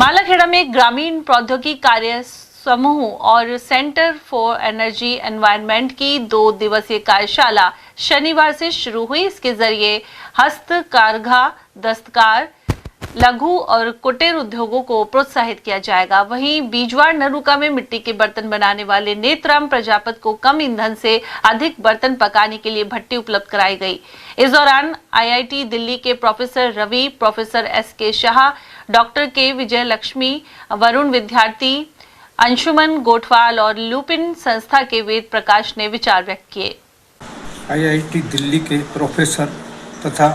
मालाखेड़ा में ग्रामीण प्रौद्योगिकी कार्य समूह और सेंटर फॉर एनर्जी एनवायरनमेंट की 2 दिवसीय कार्यशाला शनिवार से शुरू हुई। इसके जरिए हस्तकारघा, दस्तकार, लघु और कुटीर उद्योगों को प्रोत्साहित किया जाएगा। वहीं बीजवाड़ नरुका में मिट्टी के बर्तन बनाने वाले नेत्राम प्रजापत को कम ईंधन से अधिक बर्तन पकाने के लिए भट्टी उपलब्ध कराई गई। इस दौरान आईआईटी दिल्ली के professor Ravi, professor SK Shah, doctor K Vijay Lakshmi, Varun विद्यार्थी, अंशुमन गोठवाल और लुपिन संस्था के वेद प्रकाश ने विचार व्यक्त किए। आईआईटी दिल्ली के प्रोफेसर तथा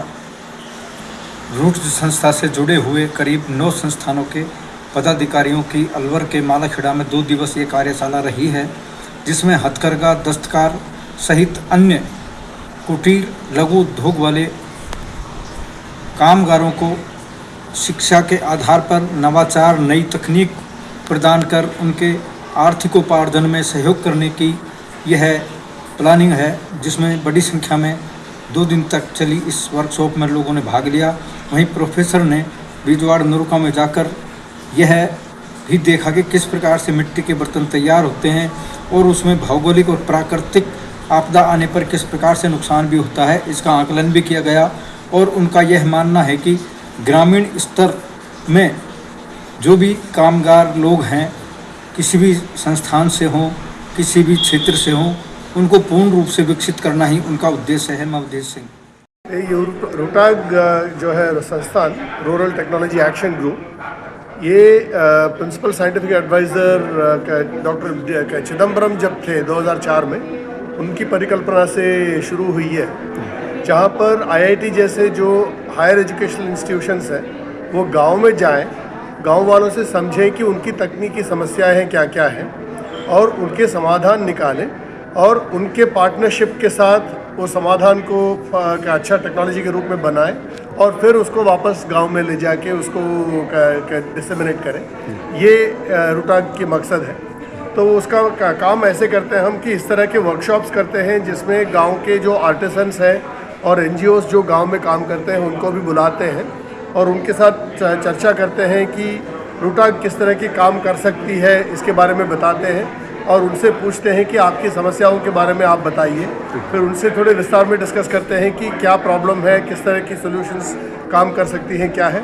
रूट्स संस्था से जुड़े हुए करीब 9 संस्थानों के पदाधिकारियों की अलवर के मालाखेड़ा में 2 दिवसीय कार्यशाला रही है, जिसमें हथकरघा, दस्तकार सहित अन्य कुटीर लघु उद्योग वाले कामगारों को शिक्षा के आधार पर नवाचार, नई तकनीक प्रदान कर उनके आर्थिक उपार्जन में सहयोग करने की यह प्लानिंग है, जिसमें बड़ी संख्या में 2 दिन तक चली इस वर्कशॉप में लोगों ने भाग लिया। वहीं प्रोफेसर ने बीजवाड़ नरुका में जाकर यह भी देखा कि किस प्रकार से मिट्टी के बर्तन तैयार होते हैं और उसमें भौगोलिक और प्राकृतिक आपदा आने पर किस प्रकार से नुकसान भी होता है, इसका आकलन भी किया गया। और उनका यह मानना है कि ग्रामीण स्तर में जो भी कामगार लोग हैं, किसी भी संस्थान से हों, किसी भी क्षेत्र से हों, उनको पूर्ण रूप से विकसित करना ही उनका उद्देश्य है। मैं अवधेश सिंह। रुटाग जो है संस्थान, रूरल टेक्नोलॉजी एक्शन ग्रुप, ये principal scientific adviser doctor Chidambaram जब थे 2004 में, उनकी परिकल्पना से शुरू हुई है, जहाँ पर आईआईटी जैसे जो हायर एजुकेशनल इंस्टीट्यूशंस हैं वो गांव में जाएं, गांव वालों से समझें कि उनकी तकनीकी समस्याएं हैं क्या क्या हैं और उनके समाधान निकालें और उनके पार्टनरशिप के साथ वो समाधान को अच्छा टेक्नोलॉजी के रूप में बनाएं और फिर उसको वापस गांव में ले जाके उसको डिसेमिनेट करें। ये रुटाग की मकसद है। तो उसका काम ऐसे करते हैं हम कि इस तरह के वर्कशॉप्स करते हैं जिसमें गांव के जो आर्टिसंस हैं और एनजीओज़ जो गांव में काम करते हैं उनको भी बुलाते हैं और उनके साथ चर्चा करते हैं कि रुटाग किस तरह की काम कर सकती है, इसके बारे में बताते हैं और उनसे पूछते हैं कि आपकी समस्याओं के बारे में आप बताइए। फिर उनसे थोड़े विस्तार में डिस्कस करते हैं कि क्या प्रॉब्लम है, किस तरह की सॉल्यूशंस काम कर सकती हैं, क्या है।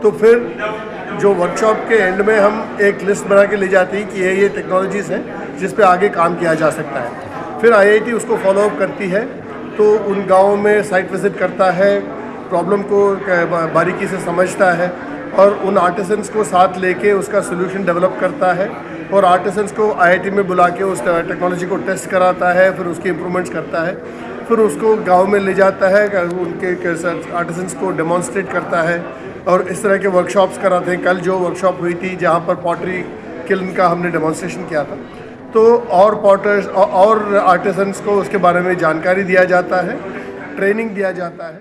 तो फिर जो वर्कशॉप के एंड में हम एक लिस्ट बना के ले जाते हैं कि ये टेक्नोलॉजीज़ हैं जिस पे आगे काम किया जा सकता है। फिर आईआईटी उसको फॉलोअप करती है, तो उन गाँवों में साइट विजिट करता है, प्रॉब्लम को बारीकी से समझता है और उन आर्टिसंस को साथ लेके उसका सोल्यूशन डेवलप करता है और आर्टिसंस को आईआईटी में बुला के उस टेक्नोलॉजी को टेस्ट कराता है, फिर उसकी इम्प्रूवमेंट्स करता है, फिर उसको गांव में ले जाता है, उनके आर्टिसंस को डेमोन्स्ट्रेट करता है और इस तरह के वर्कशॉप्स कराते हैं। कल जो वर्कशॉप हुई थी जहां पर पॉटरी किल्न का हमने डेमोन्स्ट्रेशन किया था, तो और पॉटर्स और आर्टिसंस को उसके बारे में जानकारी दिया जाता है, ट्रेनिंग दिया जाता है।